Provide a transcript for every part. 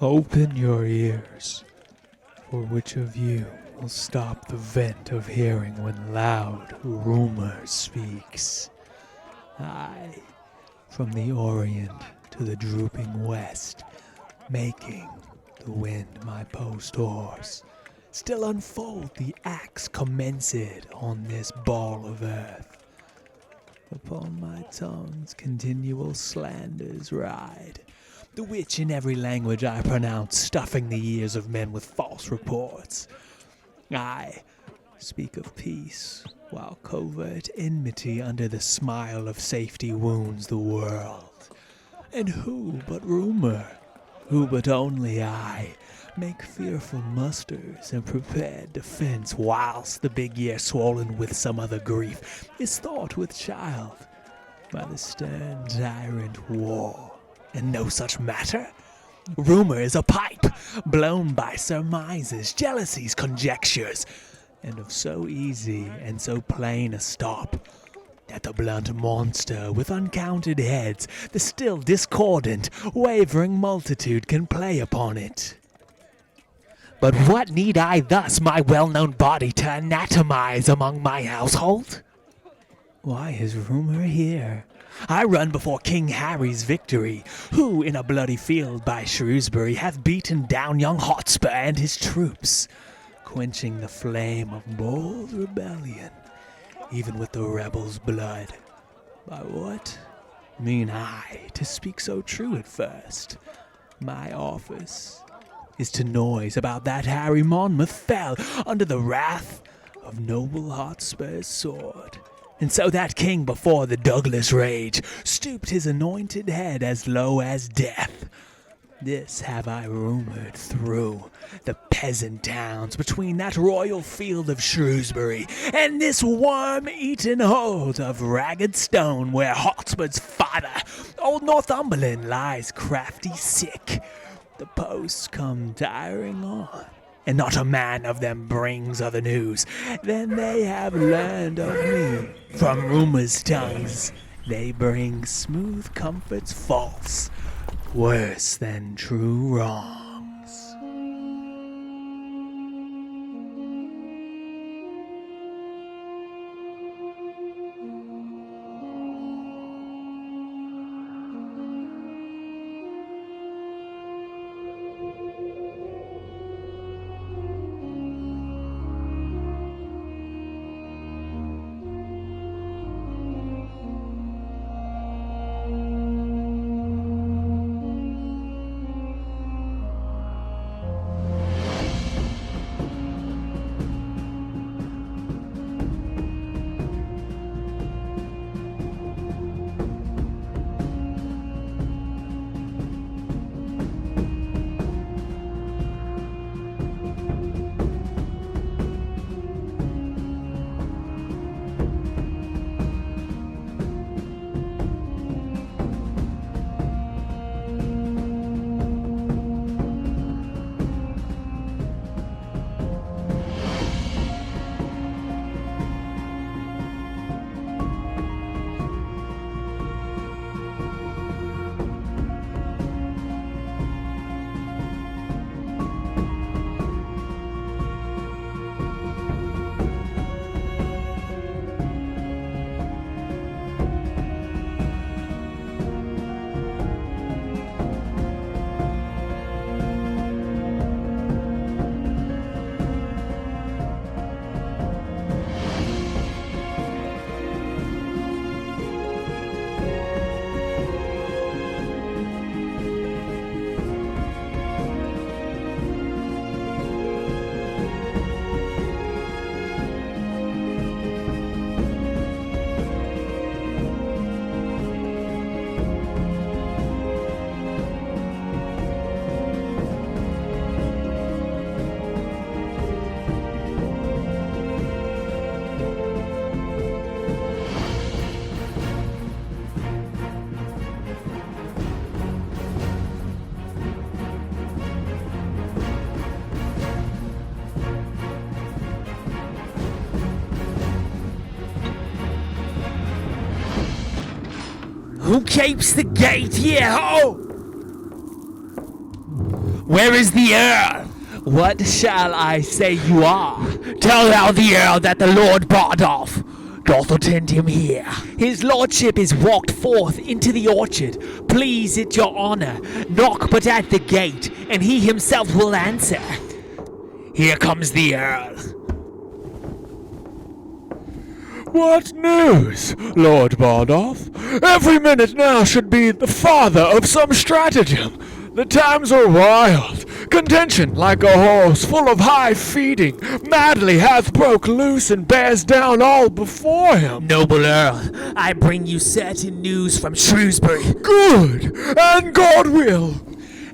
Open your ears, for which of you will stop the vent of hearing when loud rumor speaks? I, from the Orient to the drooping West, making the wind my post-horse, still unfold the axe commenced on this ball of earth. Upon my tongue's continual slanders ride, the which in every language I pronounce, stuffing the ears of men with false reports. I speak of peace, while covert enmity under the smile of safety wounds the world. And who but rumor, who but only I, make fearful musters and prepared defense, whilst the big ear swollen with some other grief is thought with child by the stern tyrant war. And no such matter? Rumor is a pipe, blown by surmises, jealousies, conjectures, and of so easy and so plain a stop, that the blunt monster with uncounted heads, the still discordant, wavering multitude can play upon it. But what need I thus my well-known body to anatomize among my household? Why is rumor here? I run before King Harry's victory, who in a bloody field by Shrewsbury hath beaten down young Hotspur and his troops, quenching the flame of bold rebellion, even with the rebels' blood. By what mean I to speak so true at first? My office is to noise about that Harry Monmouth fell under the wrath of noble Hotspur's sword. And so that king before the Douglas rage stooped his anointed head as low as death. This have I rumored through the peasant towns between that royal field of Shrewsbury and this worm-eaten hold of Ragged Stone, where Hotspur's father, old Northumberland, lies crafty sick. The posts come tiring on, and not a man of them brings other news than they have learned of me. From rumor's tongues they bring smooth comforts false, worse than true wrongs. Who keeps the gate here, ho? Where is the Earl? What shall I say you are? Tell thou the Earl that the Lord Bardolph doth attend him here. His lordship is walked forth into the orchard. Please it your honor, knock but at the gate, and he himself will answer. Here comes the Earl. What news, Lord Bardolph? Every minute now should be the father of some stratagem. The times are wild. Contention, like a horse full of high feeding, madly hath broke loose and bears down all before him. Noble Earl, I bring you certain news from Shrewsbury. Good, and God will.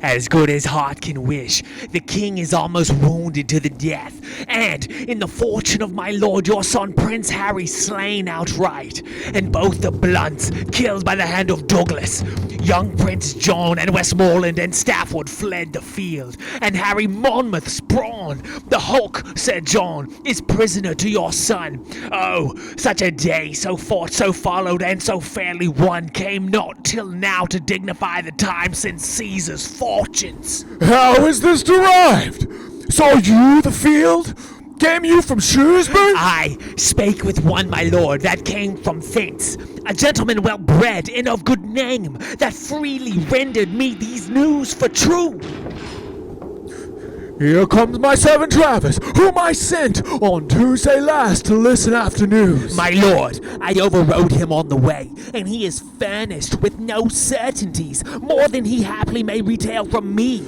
As good as heart can wish, the king is almost wounded to the death, and in the fortune of my lord your son Prince Harry slain outright, and both the Blunts killed by the hand of Douglas. Young Prince John and Westmoreland and Stafford fled the field, and Harry Monmouth's brawn, the hulk, Sir John, is prisoner to your son. Oh, such a day, so fought, so followed, and so fairly won, came not till now to dignify the time since Caesar's fortunes. How is this derived? Saw you the field? Came you from Shrewsbury? I spake with one, my lord, that came from thence, a gentleman well bred and of good name, that freely rendered me these news for true. Here comes my servant Travis, whom I sent on Tuesday last to listen after news. My lord, I overrode him on the way, and he is furnished with no certainties, more than he haply may retail from me.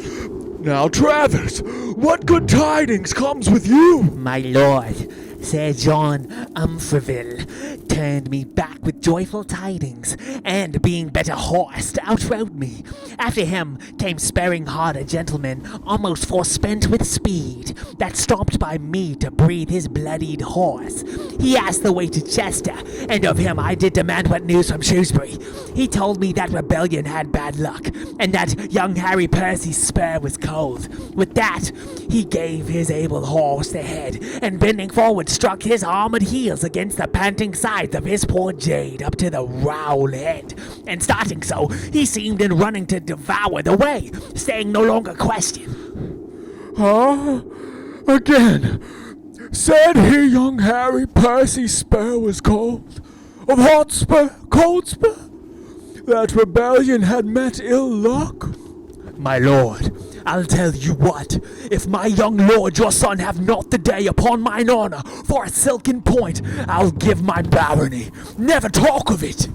Now, Travis, what good tidings comes with you? My lord, Sir John Umfreville turned me back with joyful tidings, and being better horsed, outrode me. After him came sparing hard a gentleman, almost forspent with speed, that stopped by me to breathe his bloodied horse. He asked the way to Chester, and of him I did demand what news from Shrewsbury. He told me that rebellion had bad luck, and that young Harry Percy's spur was cold. With that, he gave his able horse the head, and bending forward struck his armored heels against the panting sides of his poor jade up to the rowel head, and starting so, he seemed in running to devour the way, staying no longer question. Huh? Again, said he young Harry Percy's spur was cold? Of hot spur, cold spur? That rebellion had met ill luck? My lord, I'll tell you what, if my young lord your son have not the day upon mine honor for a silken point, I'll give my barony. Never talk of it.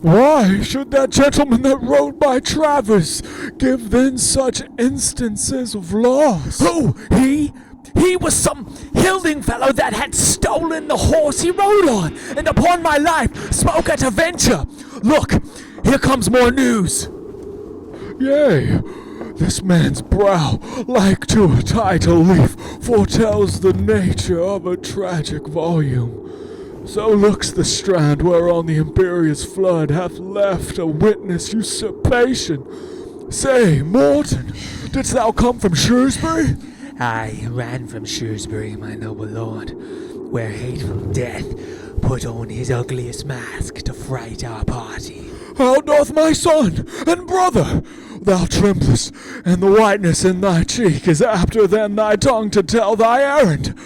Why should that gentleman that rode by Travis give then such instances of loss? Who? He? He was some hilding fellow that had stolen the horse he rode on, and upon my life spoke at a venture. Look, here comes more news. Yea, this man's brow, like to a title leaf, foretells the nature of a tragic volume. So looks the strand whereon the imperious flood hath left a witness usurpation. Say, Morton, didst thou come from Shrewsbury? I ran from Shrewsbury, my noble lord, where hateful death put on his ugliest mask to fright our party. How doth my son and brother? Thou tremblest, and the whiteness in thy cheek is apter than thy tongue to tell thy errand.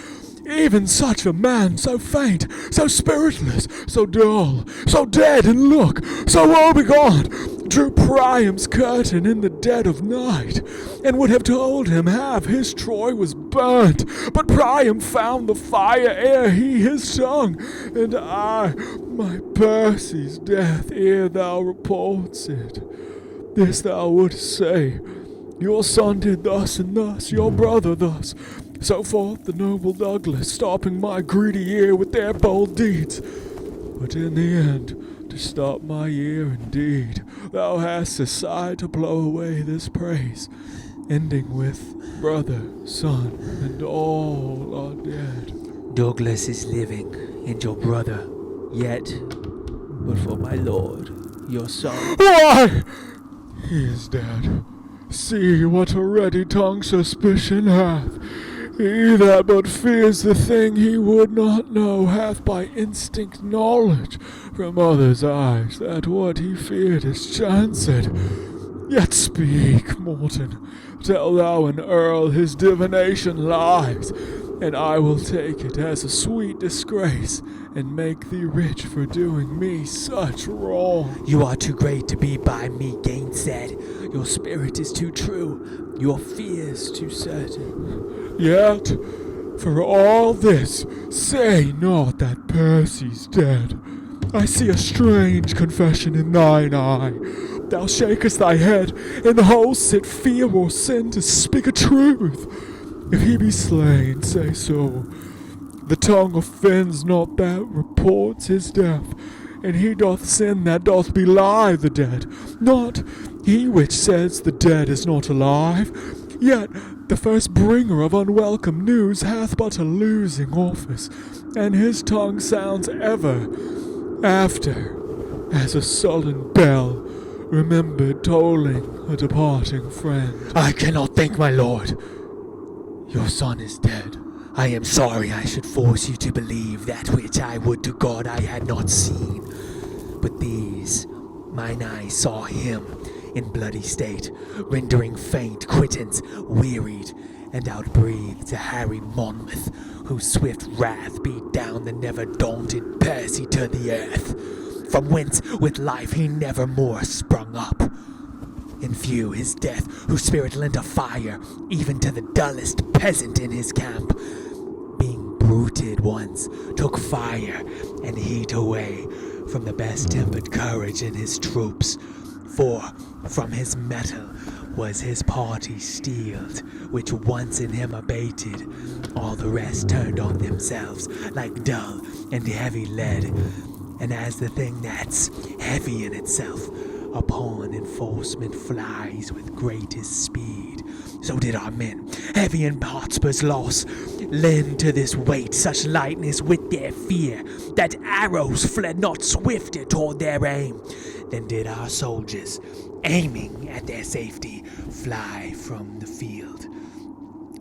Even such a man, so faint, so spiritless, so dull, so dead in look, so woebegone, drew Priam's curtain in the dead of night, and would have told him half his Troy was burnt. But Priam found the fire ere he his tongue, and I, my Percy's death ere thou reports it. This thou wouldst say, your son did thus and thus, your brother thus. So forth the noble Douglas, stopping my greedy ear with their bold deeds. But in the end, to stop my ear indeed, thou hast decided to blow away this praise, ending with brother, son, and all are dead. Douglas is living, and your brother, yet, but for my lord, your son. Why? He is dead. See what a ready tongue suspicion hath. He that but fears the thing he would not know hath by instinct knowledge from others' eyes that what he feared is chanced. Yet speak, Morton, tell thou an earl his divination lies, and I will take it as a sweet disgrace, and make thee rich for doing me such wrong. You are too great to be by me gainsaid. Your spirit is too true, your fears too certain. Yet, for all this, say not that Percy's dead. I see a strange confession in thine eye. Thou shakest thy head, in hosts it fear or sin to speak a truth. If he be slain, say so. The tongue offends not that reports his death, and he doth sin that doth belie the dead, not he which says the dead is not alive. Yet the first bringer of unwelcome news hath but a losing office, and his tongue sounds ever after as a sullen bell remembered tolling a departing friend. I cannot think, my lord. Your son is dead. I am sorry I should force you to believe that which I would to God I had not seen. But these, mine eyes saw him in bloody state, rendering faint quittance, wearied, and outbreathed to Harry Monmouth, whose swift wrath beat down the never-daunted Percy to the earth, from whence with life he never more sprung up. In few his death, whose spirit lent a fire even to the dullest peasant in his camp, being bruited once, took fire and heat away from the best-tempered courage in his troops. For from his metal was his party steeled, which once in him abated, all the rest turned on themselves like dull and heavy lead. And as the thing that's heavy in itself upon enforcement flies with greatest speed, so did our men, heavy in Hotspur's loss, lend to this weight such lightness with their fear, that arrows fled not swifter toward their aim than did our soldiers, aiming at their safety, fly from the field.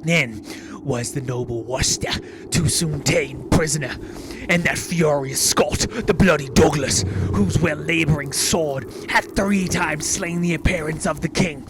Then was the noble Worcester too soon ta'en prisoner, and that furious Scot, the bloody Douglas, whose well-labouring sword hath 3 times slain the appearance of the king,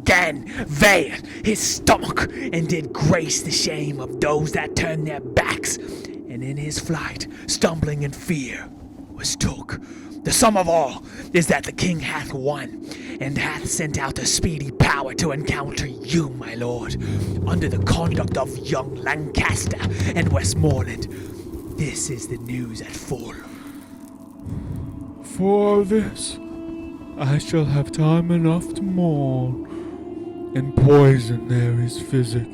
gan veil his stomach, and did grace the shame of those that turned their backs, and in his flight, stumbling in fear, was took. The sum of all is that the king hath won, and hath sent out a speedy power to encounter you, my lord, under the conduct of young Lancaster and Westmoreland. This is the news at full. For this, I shall have time enough to mourn. In poison there is physic,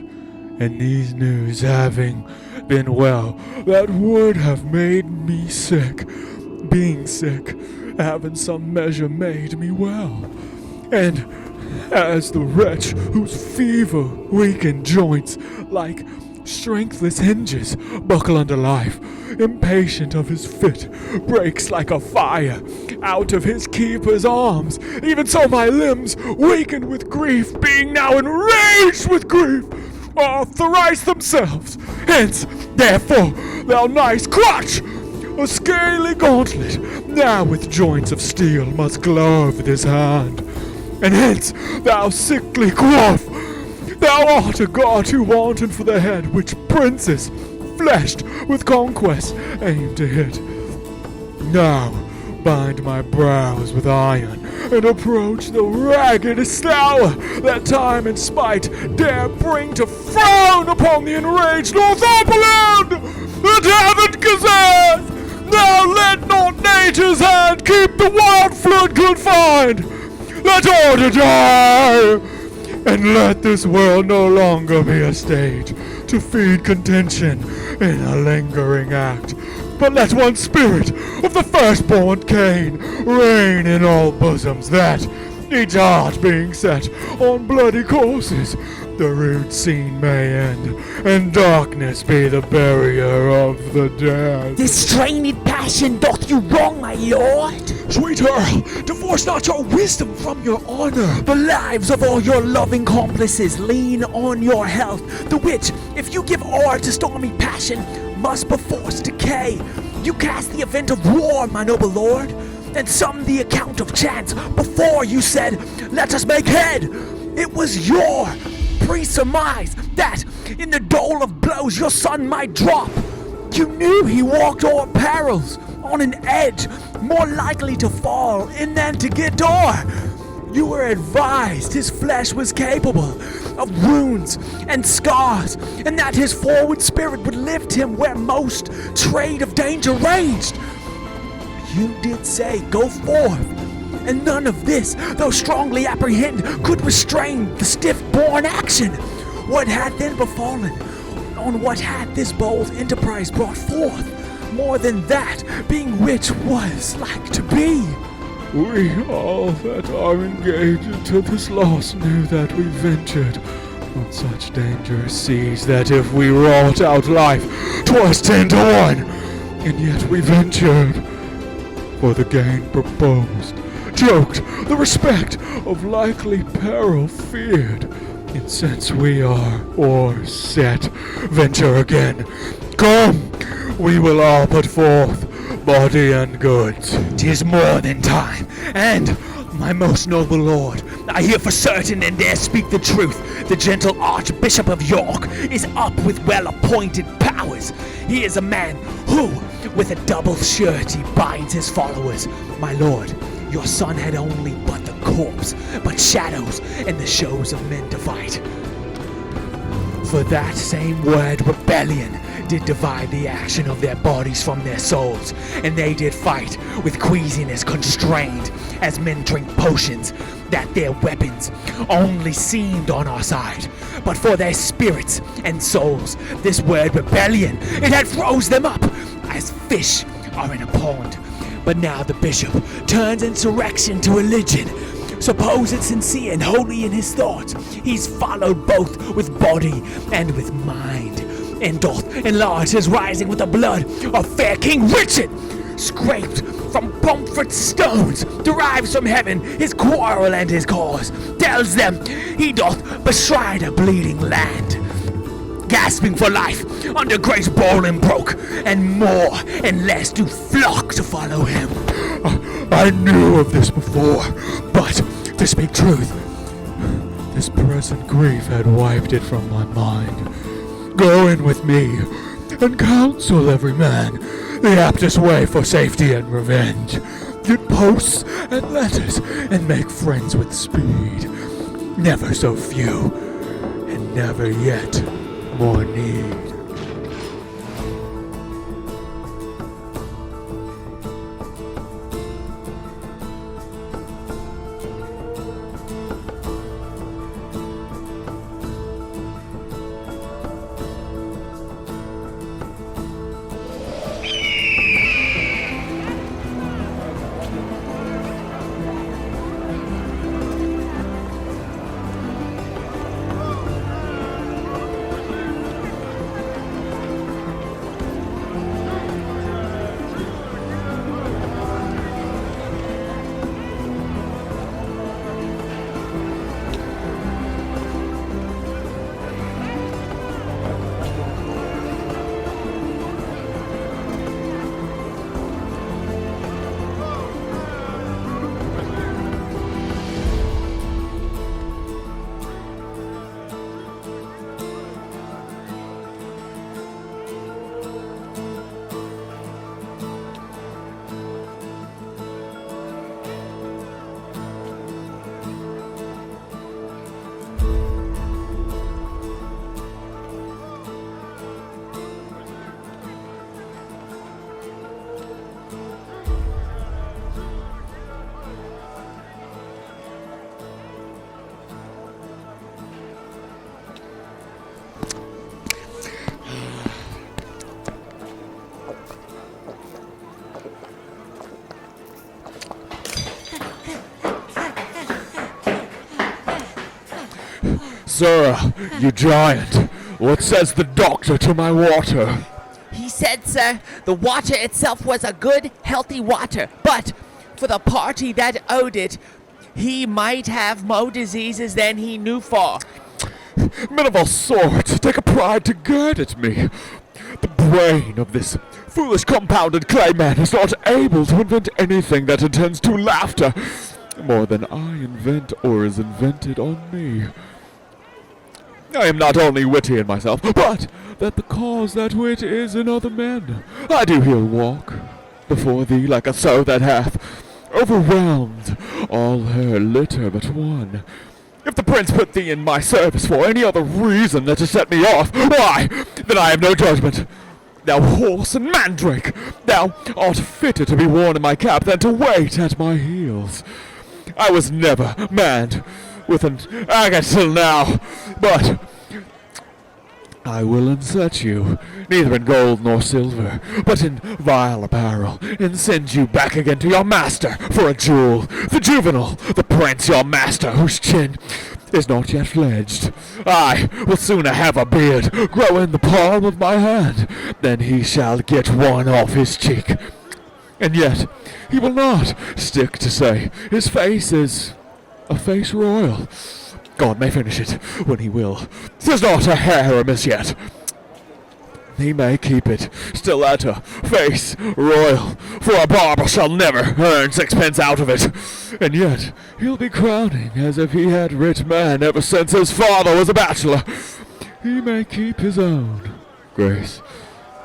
and these news having been well, that would have made me sick, being sick, have in some measure made me well. And as the wretch whose fever weakened joints, like strengthless hinges, buckle under life, impatient of his fit, breaks like a fire out of his keeper's arms, even so my limbs, weakened with grief, being now enraged with grief, are thrice themselves. Hence, therefore, thou nice crutch, a scaly gauntlet, now with joints of steel must glove this hand. And hence, thou sickly coif, thou art a god too wanton for the head which princes, fleshed with conquest, aim to hit. Now, bind my brows with iron, and approach the raggedest hour that time and spite dare bring to frown upon the enraged Northumberland, the Devon Gazette. Now let not nature's hand keep the wild flood confined. Let order die, and let this world no longer be a stage to feed contention in a lingering act. But let one spirit of the firstborn Cain reign in all bosoms, that, each heart being set on bloody courses, the rude scene may end, and darkness be the barrier of the dead. This strained passion doth you wrong, my lord. Sweet Earl, divorce not your wisdom from your honor. The lives of all your loving complices lean on your health, the which, if you give o'er to stormy passion, must perforce decay. You cast the event of war, my noble lord, and some the account of chance. Before you said, let us make head. It was your pre-surmise that in the dole of blows your son might drop. You knew he walked o'er perils, on an edge, more likely to fall in than to get o'er. You were advised his flesh was capable of wounds and scars, and that his forward spirit would lift him where most trade of danger raged. You did say, go forth, and none of this, though strongly apprehend, could restrain the stiff-born action. What had then befallen? On what had this bold enterprise brought forth? More than that, being which was like to be. We all that are engaged into this loss knew that we ventured on such dangerous seas that if we wrought out life, 'twas 10 to 1, and yet we ventured. For the gain proposed, joked, the respect of likely peril feared, and since we are o'erset, venture again. Come, we will all put forth body and goods. 'Tis more than time, and, my most noble lord, I hear for certain and dare speak the truth. The gentle Archbishop of York is up with well-appointed powers. He is a man who, with a double surety, binds his followers. My lord, your son had only but the corpse, but shadows and the shows of men to fight. For that same word, rebellion, did divide the action of their bodies from their souls, and they did fight with queasiness constrained, as men drink potions, that their weapons only seemed on our side. But for their spirits and souls, this word rebellion, it had froze them up, as fish are in a pond. But now the bishop turns insurrection to religion. Suppose it sincere and holy in his thoughts, he's followed both with body and with mind, and doth enlarge his rising with the blood of fair King Richard, scraped from Pomfret's stones, derives from heaven his quarrel and his cause, tells them he doth bestride a bleeding land, gasping for life under great Bolingbroke, and more and less do flock to follow him. I knew of this before, but to speak truth, this present grief had wiped it from my mind. Go in with me, and counsel every man the aptest way for safety and revenge. Get posts and letters, and make friends with speed. Never so few, and never yet more need. Sir, you giant, what says the doctor to my water? He said, sir, the water itself was a good, healthy water, but for the party that owed it, he might have more diseases than he knew for. Men of all sorts take a pride to gird at me. The brain of this foolish compounded clay man is not able to invent anything that attends to laughter more than I invent or is invented on me. I am not only witty in myself, but that the cause that wit is in other men. I do here walk before thee like a sow that hath overwhelmed all her litter but one. If the prince put thee in my service for any other reason than to set me off, why, then I have no judgment. Thou horse and mandrake, thou art fitter to be worn in my cap than to wait at my heels. I was never manned with an agate till now, but I will unset you, neither in gold nor silver, but in vile apparel, and send you back again to your master for a jewel, the juvenile, the prince your master, whose chin is not yet fledged. I will sooner have a beard grow in the palm of my hand, than he shall get one off his cheek. And yet he will not stick to say his face is a face royal. God may finish it when he will. 'Tis not a hair amiss yet. He may keep it stiletto, face royal, for a barber shall never earn sixpence out of it. And yet he'll be crowning as if he had rich man ever since his father was a bachelor. He may keep his own, Grace,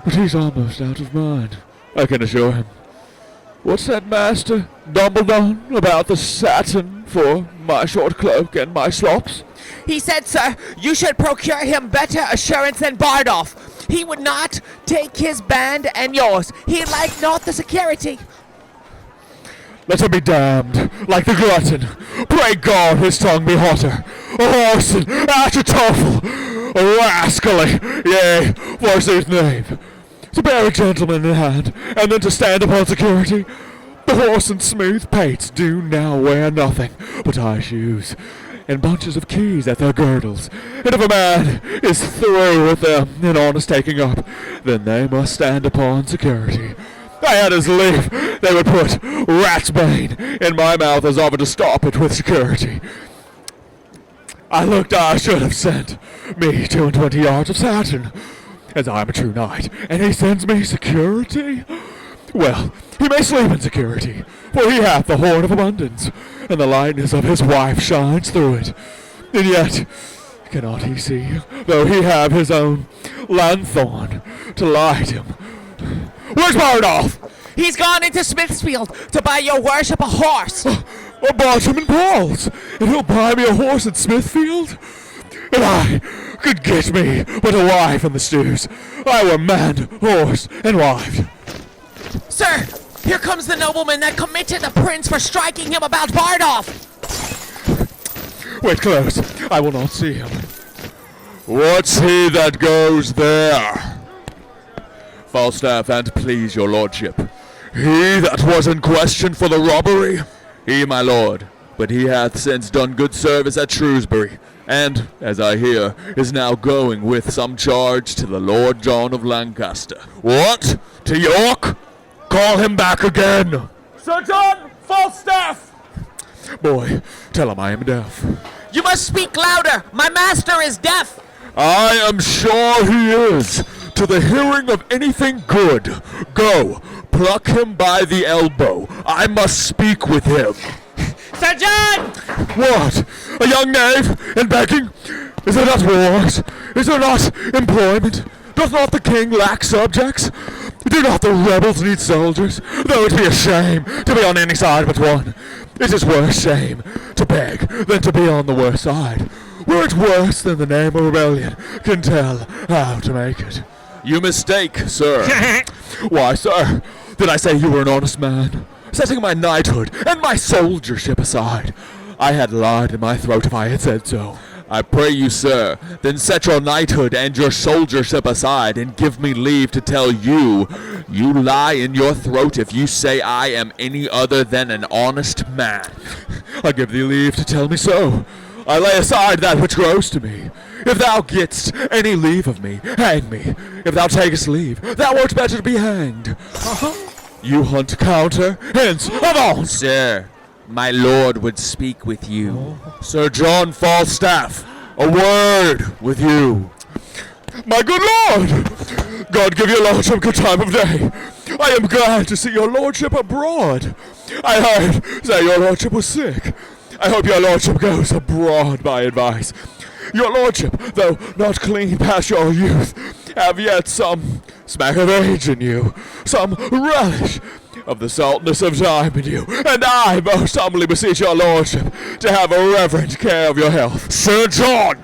but he's almost out of mind, I can assure him. What said Master Dumbledore about the satin for my short cloak and my slops? He said, sir, you should procure him better assurance than Bardolph. He would not take his band and yours. He liked not the security. Let him be damned, like the glutton. Pray God his tongue be hotter. A whoreson, Achitophel, a rascally, yea, forsooth knave. To bear a gentleman in hand, and then to stand upon security. The horse and smooth pates do now wear nothing but high shoes, and bunches of keys at their girdles. And if a man is through with them in honest taking up, then they must stand upon security. I had as lief they would put ratsbane in my mouth as offer to stop it with security. I looked I should have sent me 22 yards of satin, as I am a true knight, and he sends me security? Well, he may sleep in security, for he hath the horn of abundance, and the lightness of his wife shines through it. And yet cannot he see, though he have his own lanthorn to light him? Where's Bardolph? He's gone into Smithfield to buy your worship a horse. A Bartram Paul's, and he'll buy me a horse at Smithfield? And I could get me but a wife in the stews. I were man, horse, and wife. Sir, here comes the nobleman that committed the prince for striking him about Bardolph. Wait close, I will not see him. What's he that goes there? Falstaff, and please your lordship. He that was in question for the robbery? He, my lord, but he hath since done good service at Shrewsbury, and, as I hear, is now going with some charge to the Lord John of Lancaster. What? To York? Call him back again! Sir John Falstaff! Boy, tell him I am deaf. You must speak louder. My master is deaf. I am sure he is. To the hearing of anything good, go, pluck him by the elbow. I must speak with him. Sir John! What? A young knave and begging? Is there not wars? Is there not employment? Doth not the king lack subjects? Do not the rebels need soldiers? Though it be a shame to be on any side but one, it is worse shame to beg than to be on the worse side. Were it worse than the name of rebellion can tell how to make it. You mistake, sir. Why, sir, did I say you were an honest man? Setting my knighthood and my soldiership aside, I had lied in my throat if I had said so. I pray you, sir, then set your knighthood and your soldiership aside, and give me leave to tell you, you lie in your throat if you say I am any other than an honest man. I give thee leave to tell me so. I lay aside that which grows to me. If thou getst any leave of me, hang me. If thou takest leave, thou wert better to be hanged. You hunt counter, hence, avaunt! Sir, my lord would speak with you. Sir John Falstaff, a word with you. My good lord! God give your lordship good time of day. I am glad to see your lordship abroad. I heard that your lordship was sick. I hope your lordship goes abroad by advice. Your lordship, though not clean past your youth, have yet some smack of age in you, some relish of the saltness of time in you, and I most humbly beseech your lordship to have a reverent care of your health. Sir John,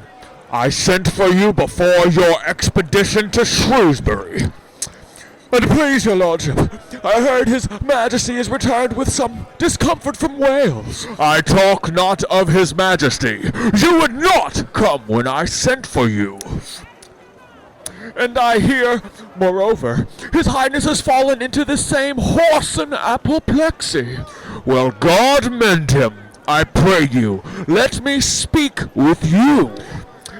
I sent for you before your expedition to Shrewsbury. And please, your lordship, I heard his majesty is returned with some discomfort from Wales. I talk not of his majesty. You would not come when I sent for you. And I hear, moreover, his highness has fallen into the same whoreson apoplexy. Well, God mend him, I pray you. Let me speak with you.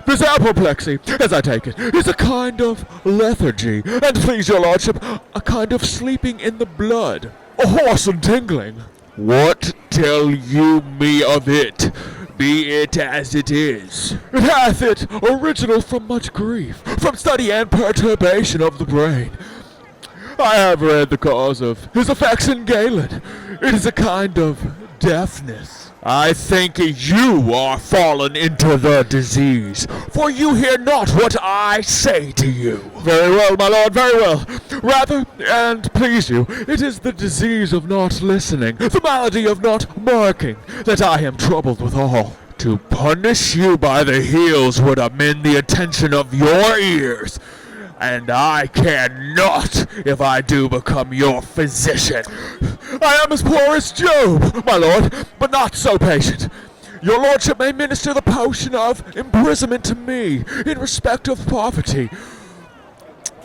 This apoplexy, as I take it, is a kind of lethargy, and please your lordship, a kind of sleeping in the blood, a whoreson tingling. What tell you me of it? Be it as it is. It hath it original from much grief, from study and perturbation of the brain. I have read the cause of his effects in Galen. It is a kind of deafness. I think you are fallen into the disease, for you hear not what I say to you. Very well, my lord, very well. Rather, and please you, it is the disease of not listening, the malady of not marking, that I am troubled withal. To punish you by the heels would amend the attention of your ears, and I cannot if I do become your physician. I am as poor as Job, my lord, but not so patient. Your lordship may minister the potion of imprisonment to me in respect of poverty.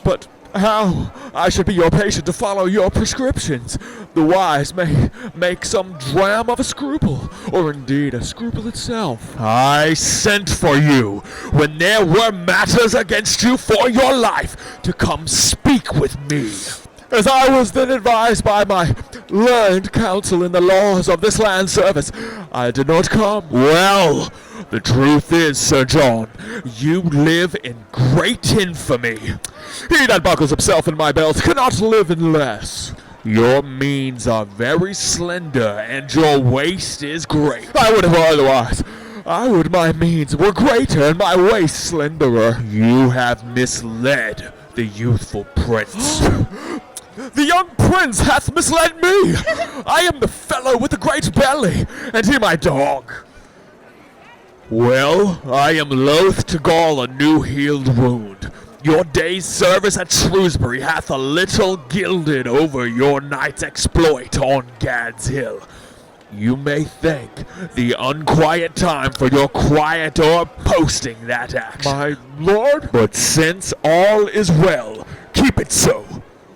But how I should be your patient to follow your prescriptions? The wise may make some dram of a scruple, or indeed a scruple itself. I sent for you when there were matters against you for your life to come speak with me. As I was then advised by my learned counsel in the laws of this land service, I did not come. Well, the truth is, Sir John, you live in great infamy. He that buckles himself in my belt cannot live in less. Your means are very slender, and your waist is great. I would have otherwise. I would my means were greater and my waist slenderer. You have misled the youthful prince. The young prince hath misled me. I am the fellow with the great belly, and he my dog. Well, I am loath to gall a new-healed wound. Your day's service at Shrewsbury hath a little gilded over your night's exploit on Gad's Hill. You may thank the unquiet time for your quiet or posting that action. My lord? But since all is well, keep it so.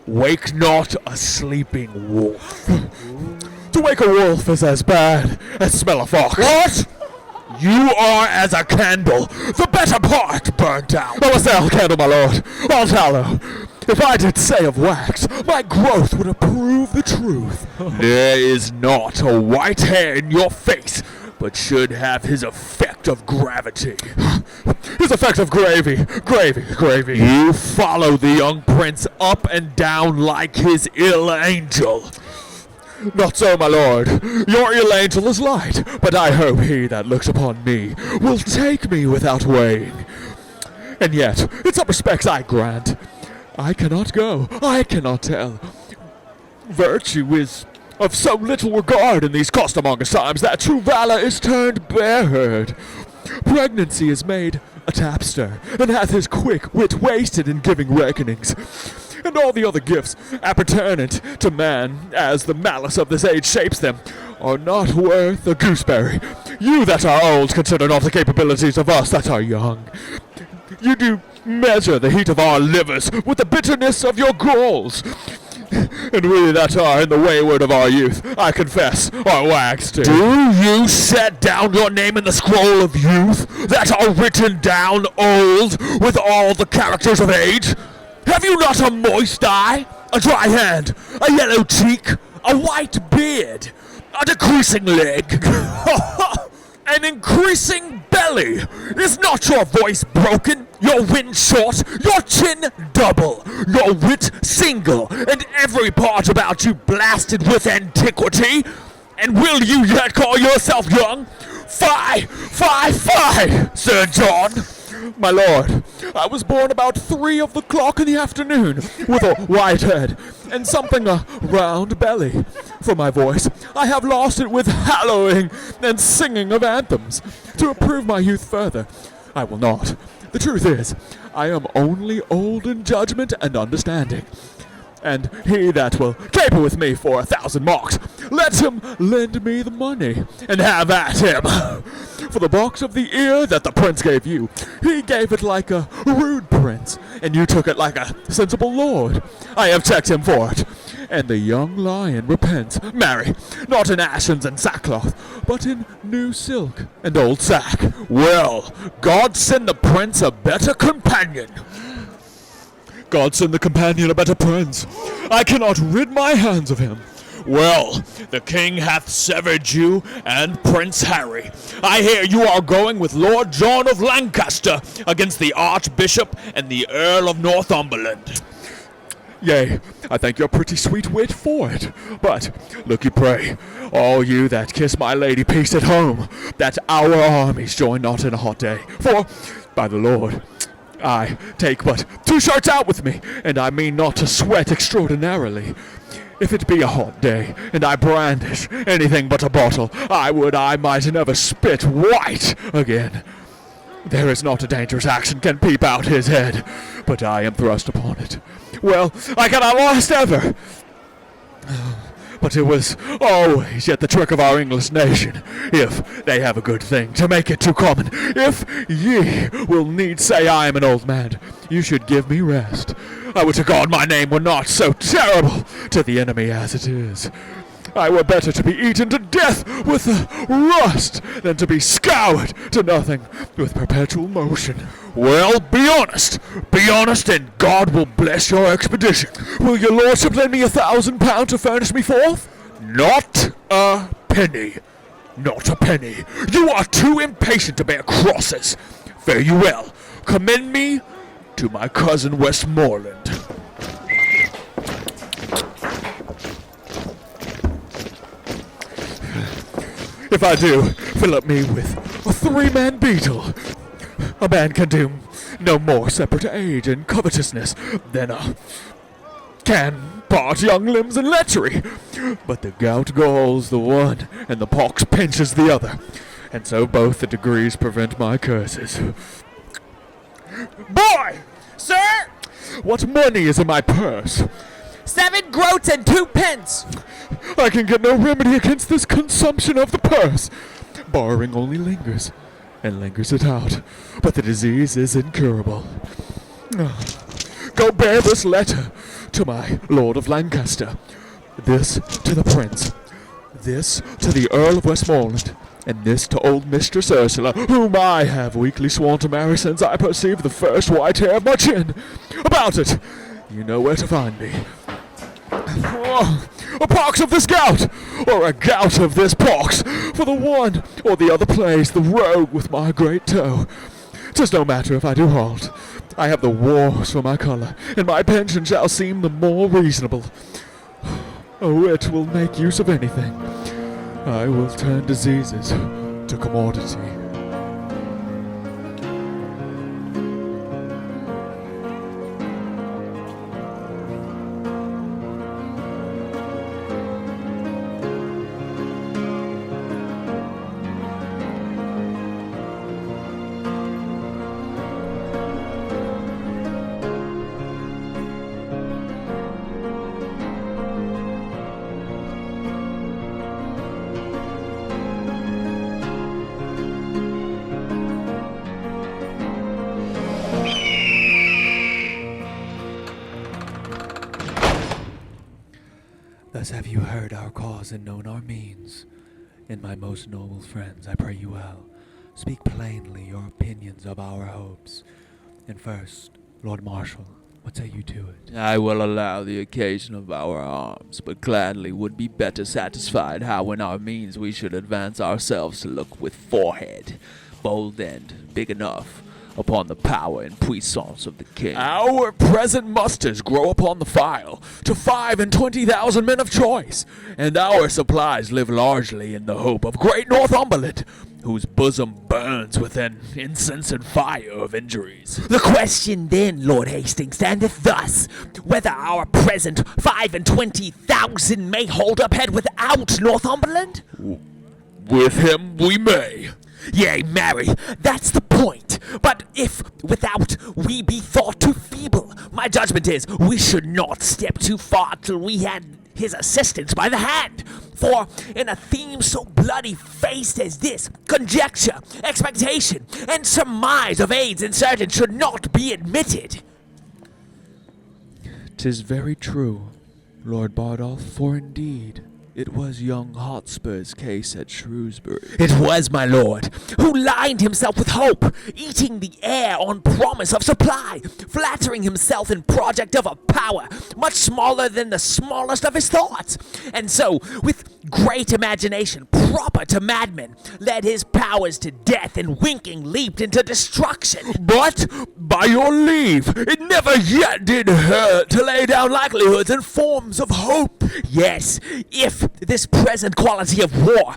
Wake not a sleeping wolf. To wake a wolf is as bad as smell a fox. What? You are as a candle, the better part burnt out. Oh, a cell candle, my lord, all tallow. If I did say of wax, my growth would approve the truth. There is not a white hair in your face, but should have his effect of gravity. His effect of gravy. Gravy. You follow the young prince up and down like his ill angel. Not so, my lord. Your ill angel is light, but I hope he that looks upon me will take me without weighing. And yet, in some respects I grant, I cannot go, I cannot tell. Virtue is of so little regard in these costermongers' times that true valor is turned bear-herd. Pregnancy is made a tapster, and hath his quick wit wasted in giving reckonings. And all the other gifts appertinent to man, as the malice of this age shapes them, are not worth a gooseberry. You that are old consider not the capabilities of us that are young. You do measure the heat of our livers with the bitterness of your galls. And we that are in the wayward of our youth, I confess, are wags too. Do you set down your name in the scroll of youth that are written down old with all the characters of age? Have you not a moist eye, a dry hand, a yellow cheek, a white beard, a decreasing leg, an increasing belly? belly? Is not your voice broken, your wind short, your chin double, your wit single, and every part about you blasted with antiquity? And will you yet call yourself young? Fie, fie, fie, Sir John! My lord, I was born about 3 of the clock in the afternoon, with a white head, and something a round belly. For my voice, I have lost it with hallowing and singing of anthems. To approve my youth further, I will not. The truth is, I am only old in judgment and understanding. And he that will caper with me for 1,000 marks, let him lend me the money, and have at him. For the box of the ear that the prince gave you, he gave it like a rude prince, and you took it like a sensible lord. I have checked him for it, and the young lion repents. Marry, not in ashes and sackcloth, but in new silk and old sack. Well, God send the prince a better companion. God send the companion a better prince. I cannot rid my hands of him. Well, the king hath severed you and Prince Harry. I hear you are going with Lord John of Lancaster against the Archbishop and the Earl of Northumberland. Yea, I thank your pretty sweet wit for it. But, look ye pray, all you that kiss my lady peace at home, that our armies join not in a hot day. For, by the Lord, I take but 2 shirts out with me, and I mean not to sweat extraordinarily. If it be a hot day, and I brandish anything but a bottle, I would I might never spit white again. There is not a dangerous action can peep out his head, but I am thrust upon it. Well, I cannot last ever. But it was always yet the trick of our English nation, if they have a good thing, to make it too common. If ye will needs say I am an old man, you should give me rest. I would to God my name were not so terrible to the enemy as it is. I were better to be eaten to death with the rust than to be scoured to nothing with perpetual motion. Well, be honest, and God will bless your expedition. Will your lordship lend me £1,000 to furnish me forth? Not a penny. Not a penny. You are too impatient to bear crosses. Fare you well. Commend me to my cousin Westmoreland. If I do, fill up me with a 3-man beetle. A man can do no more separate age and covetousness than can part young limbs and lechery. But the gout galls the one, and the pox pinches the other, and so both the degrees prevent my curses. Boy! Sir, What money is in my purse? 7 groats and 2 pence. I can get no remedy against this consumption of the purse. Borrowing only lingers, and lingers it out, but the disease is incurable. Go bear this letter to my Lord of Lancaster, this to the Prince, this to the Earl of Westmoreland, and this to old Mistress Ursula, whom I have weakly sworn to marry since I perceived the first white hair of my chin. About it, you know where to find me. A pox of this gout, or a gout of this pox, for the one or the other plays the rogue with my great toe. 'Tis no matter if I do halt. I have the wars for my colour, and my pension shall seem the more reasonable. A wit will make use of anything. I will turn diseases to commodity. Thus have you heard our cause and known our means. And my most noble friends, I pray you well, speak plainly your opinions of our hopes. And first, Lord Marshal, what say you to it? I will allow the occasion of our arms, but gladly would be better satisfied how in our means we should advance ourselves to look with forehead. bold end big enough upon the power and puissance of the king. Our present musters grow upon the file to 25,000 men of choice, and our supplies live largely in the hope of great Northumberland, whose bosom burns with an insensate fire of injuries. The question then, Lord Hastings, standeth thus, whether our present 25,000 may hold up head without Northumberland? With him we may. Yea, marry, that's the point. But if without we be thought too feeble, my judgment is we should not step too far till we had his assistance by the hand. For in a theme so bloody-faced as this, conjecture, expectation, and surmise of aids and certain should not be admitted. 'Tis very true, Lord Bardolph, for indeed it was young Hotspur's case at Shrewsbury. It was, my lord, who lined himself with hope, eating the air on promise of supply, flattering himself in project of a power much smaller than the smallest of his thoughts, and so, with great imagination proper to madmen, led his powers to death and winking leaped into destruction. But, by your leave, it never yet did hurt to lay down likelihoods and forms of hope. Yes, if this present quality of war,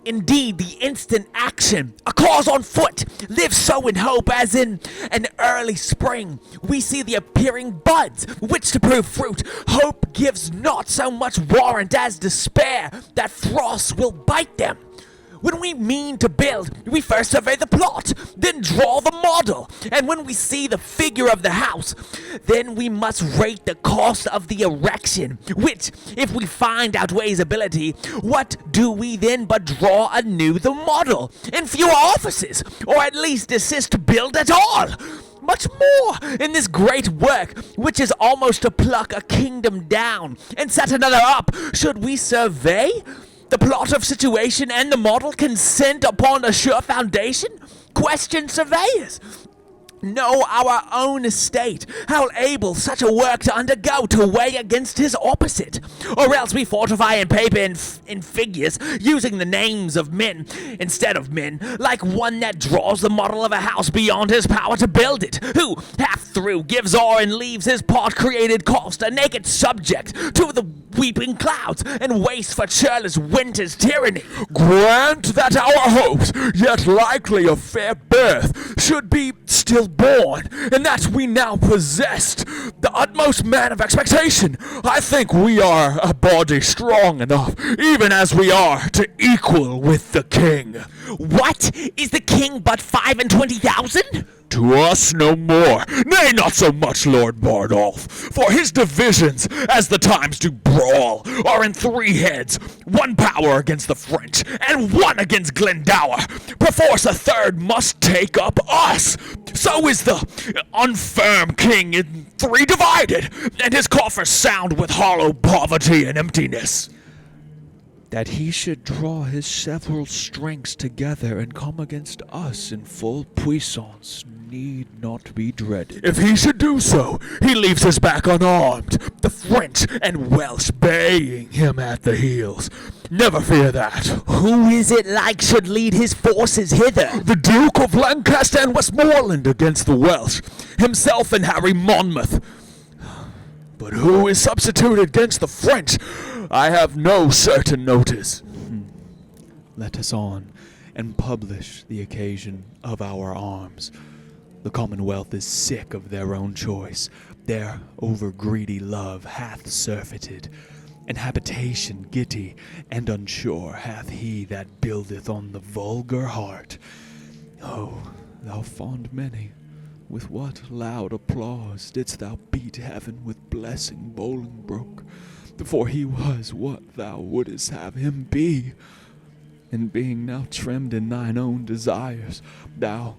indeed the instant action, a cause on foot, lives so in hope as in an early spring, we see the appearing buds, which to prove fruit, hope gives not so much warrant as despair that frost will bite them. When we mean to build, we first survey the plot, then draw the model, and when we see the figure of the house, then we must rate the cost of the erection, which, if we find outweighs ability, what do we then but draw anew the model, in fewer offices, or at least desist to build at all? Much more in this great work, which is almost to pluck a kingdom down and set another up, should we survey the plot of situation and the model consent upon a sure foundation? Question surveyors. Know our own estate, how able such a work to undergo to weigh against his opposite, or else we fortify in paper and in figures, using the names of men instead of men, like one that draws the model of a house beyond his power to build it, who, half through, gives o'er and leaves his part created cost a naked subject to the weeping clouds, and waste for cheerless winter's tyranny. Grant that our hopes, yet likely of fair birth, should be still born, and that we now possessed the utmost man of expectation. I think we are a body strong enough, even as we are, to equal with the king. What? Is the king but 25,000? To us no more, nay, not so much, Lord Bardolph, for his divisions, as the times do brawl, are in 3 heads, 1 power against the French, and 1 against Glendower. Perforce a 3rd must take up us. So is the unfirm king in 3 divided, and his coffers sound with hollow poverty and emptiness. That he should draw his several strengths together and come against us in full puissance need not be dreaded. If he should do so, he leaves his back unarmed, the French and Welsh baying him at the heels. Never fear that. Who is it like should lead his forces hither? The Duke of Lancaster and Westmoreland against the Welsh, himself and Harry Monmouth. But who is substituted against the French? I have no certain notice. Let us on, and publish the occasion of our arms. The Commonwealth is sick of their own choice. Their over-greedy love hath surfeited, and habitation giddy and unsure hath he that buildeth on the vulgar heart. Oh, thou fond many, with what loud applause didst thou beat heaven with blessing Bolingbroke, for he was what thou wouldst have him be. And being now trimmed in thine own desires, thou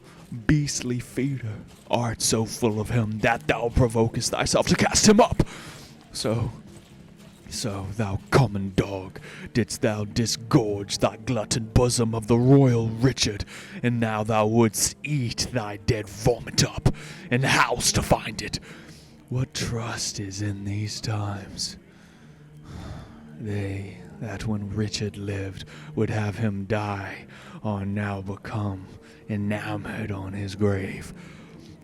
beastly feeder art so full of him that thou provokest thyself to cast him up. So, thou common dog, didst thou disgorge thy glutton bosom of the royal Richard, and now thou wouldst eat thy dead vomit up, and house to find it. What trust is in these times? They that when Richard lived would have him die are now become enamored on his grave.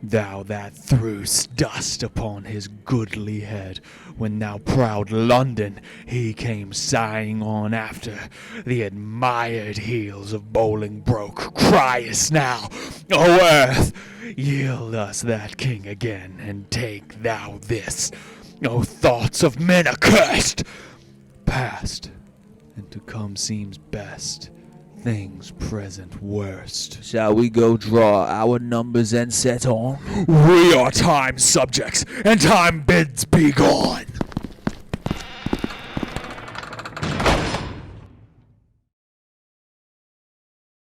Thou that threw'st dust upon his goodly head, when thou proud London he came sighing on after the admired heels of Bolingbroke, criest now, O earth, yield us that king again, and take thou this, O thoughts of men accursed! Past and to come seems best, things present worst. Shall we go draw our numbers and set on? We are time's subjects, and time bids be gone.